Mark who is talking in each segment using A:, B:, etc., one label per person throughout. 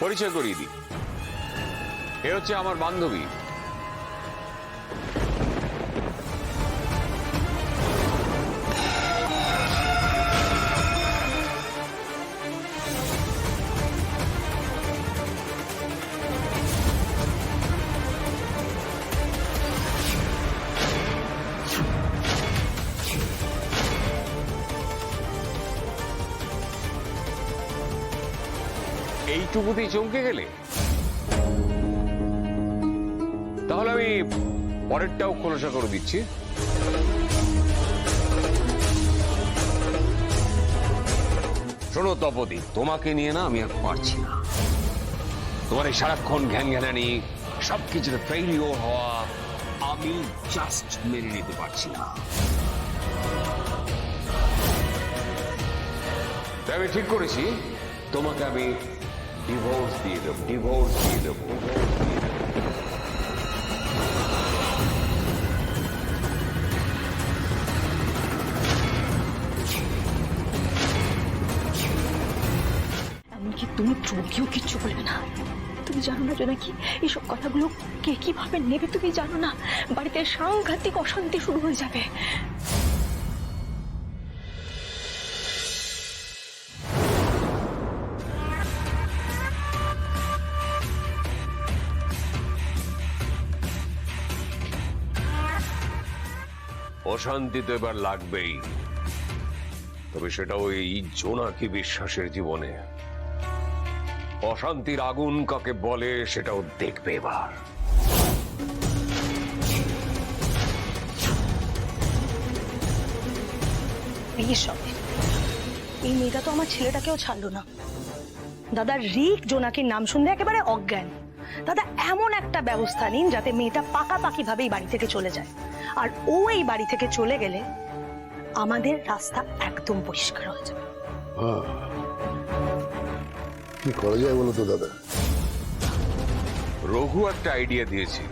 A: পরিচয় করিয়ে দিই, এ হচ্ছে আমার বান্ধবী। এইটুকুতেই চমকে গেলে? তাহলে আমি পরেরটাও খোলসা করে দিচ্ছি। শোনো তপতি, তোমাকে নিয়ে না আমি আর পারছি না। তোমার এই সারাক্ষণ ঘ্যান ঘ্যানানি, সবকিছুতে ফেইলিওর হওয়া আমি জাস্ট মেনে নিতে পারছি না। তাই আমি ঠিক করেছি, তোমাকে আমি ডিভোর্স দিয়ে দেবো, ডিভোর্স দিয়ে দেবো।
B: এমনকি তুমি চোখেও কিচ্ছু বলবে না। তুমি জানো না জোনাকি, এইসব কথাগুলো কে কিভাবে নেবে তুমি জানো না। বাড়িতে সাংঘাতিক অশান্তি শুরু হয়ে যাবে।
A: অশান্তি তো এবার লাগবেই, তবে সেটা ওই জোনাকি বিশ্বাসের জীবনে। অশান্তির আগুন কাকে বলে সেটাও দেখবে এবার।
B: এই মেয়েটা তো আমার ছেলেটাকেও ছাড়লো না। দাদা রিক জোনাকির নাম শুনলে একেবারে অজ্ঞান। দাদা এমন একটা ব্যবস্থা নিন যাতে মেয়েটা পাকাপাকি ভাবে এই বাড়ি থেকে চলে যায়। আর ও এই বাড়ি থেকে চলে গেলে আমাদের রাস্তা একদম পরিষ্কার হয়ে যাবে।
C: কি করা যায় বলো তো দাদা?
A: রঘু একটা আইডিয়া দিয়েছে,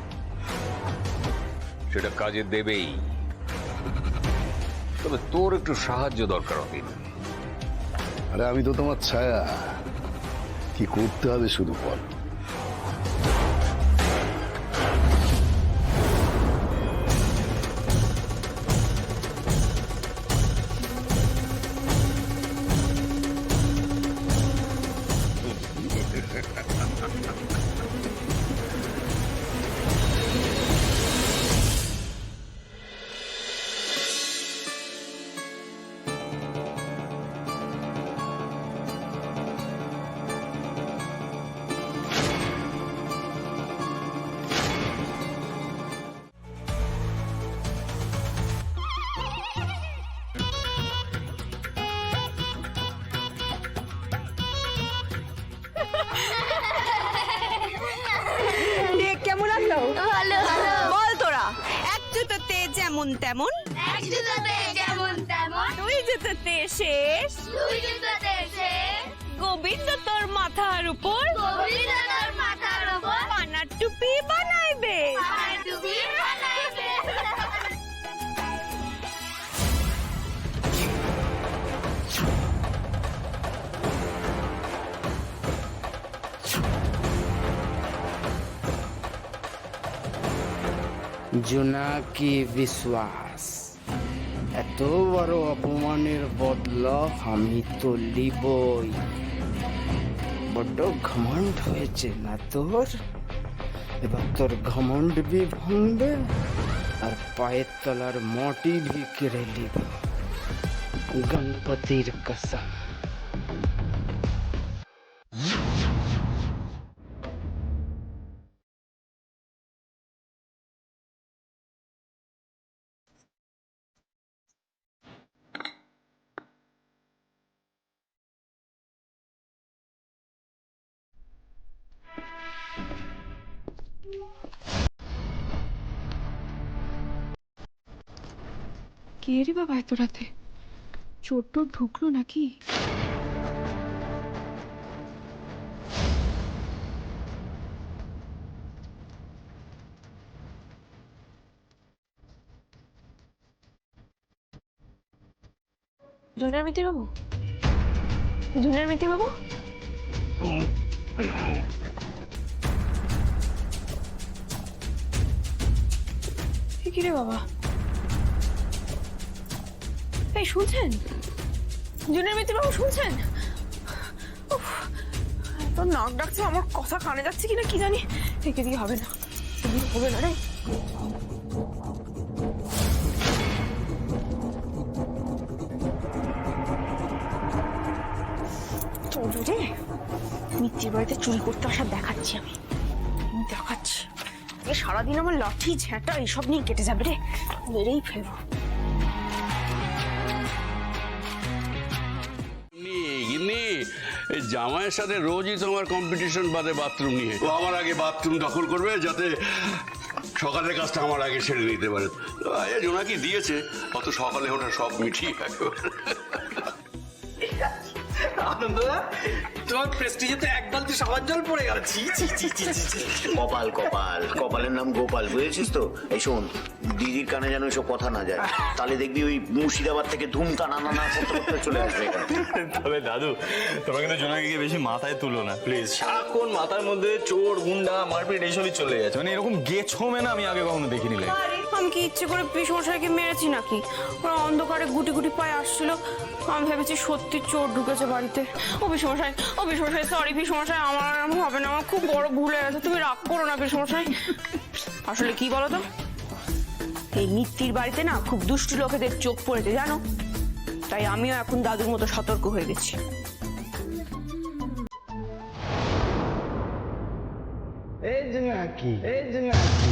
A: সেটা কাজে দেবেই, তবে তোর একটু সাহায্য দরকার হবে।
C: আরে আমি তো তোমার ছায়া, কি করতে হবে শুধু বল।
B: কেমন লাগলো?
D: ভালো ভালো।
B: বল তোরা।
E: এক জুতোতে যেমন তেমন,
D: এক জুতোতে যেমন তেমন,
E: দুই জুতোতে শেষ,
D: দুই জুতোতে শেষ,
E: গোবিন্দ তোর মাথার উপর
D: গোবিন্দ তোর মাথার উপর
E: পানার টুপি বানাইবে।
D: আর টুপি বানাইবে।
F: জোনাকি বিশ্বাস, এত বড় অপমানের বদলা আমি তো লিবই। বড্ড ঘমন্ড হয়েছে না তোর? এবার তোর ঘমন্ড ভি ভাঙবে আর পায়ের তলার মাটি ভি কেড়ে লিব, গণপতির কসম।
G: কে রে বাবা এত রাতে? চোর টোর ঢুকলো নাকি?
B: জুনিয়র মিত্র বাবু, জুনিয়র মিত্র বাবু,
G: কি রে বাবা? এই শুনছেন? জুনিয়র মিত্র বাবু শুনছেন? উফ, এত নাক ডাকছে, আমার কথা কানে যাচ্ছে কিনা কি জানি। একে দিয়ে হবে না, এদিকে হবে না রে। চলো রে, মিত্তির বাড়িতে চুরি করতে আসা দেখাচ্ছি আমি দেখাচ্ছি। সারাদিন আমার লাঠি ঝ্যাঁটা এইসব নিয়ে কেটে যাবে রে, মেরেই ফেলবো।
H: এই জামাইয়ের সাথে রোজই তোমার কম্পিটিশন বাদে বাথরুম নিয়ে। ও আমার আগে বাথরুম দখল করবে যাতে সকালের কাজটা আমার আগে সেরে নিতে পারে। জোনাকি দিয়েছে, অত সকালে ওটা সব মিঠিয়ে
I: আনন্দ তোমার প্রেস্টিজেতে এক বালতি সাবান জল পড়ে গেল।
J: কপাল কপাল কপালের নাম গোপাল, বুঝেছিস তো? এই শোন, দিদির কানে যেন এসব কথা না যায়, তাহলে দেখবি ওই মুর্শিদাবাদ থেকে ধুমটা নানা করতে চলে আসবে এখানে।
I: তবে দাদু, তোমরা কিন্তু জোনাকিকে বেশি মাথায় তুলো না প্লিজ। সারাক্ষণ মাথার মধ্যে চোর গুন্ডা মারপিট এইসবই চলে যাচ্ছে, মানে এরকম গেছমে না আমি আগে কখনো দেখিনি।
E: আমি কি ইচ্ছে করে পিসমশাইকে মেরেছি নাকি? ওরা অন্ধকারে গুটি গুটি পায়ে আসছিল, আমি ভেবেছি সত্যি চোর ঢুকেছে বাড়িতে। ও পিসমশাই, ও পিসমশাই, সরি পিসমশাই, আমার হবে না, আমার খুব বড় ভুল হয়ে গেছে, তুমি রাগ করো না পিসমশাই। আসলে কি বলো তো, এই মিত্তির বাড়িতে না খুব দুষ্টু লোকেদের চোখ পড়েছে জানো, তাই আমিও এখন দাদুর মতো সতর্ক হয়ে গেছি।
F: এই জোনাকি, এই জোনাকি।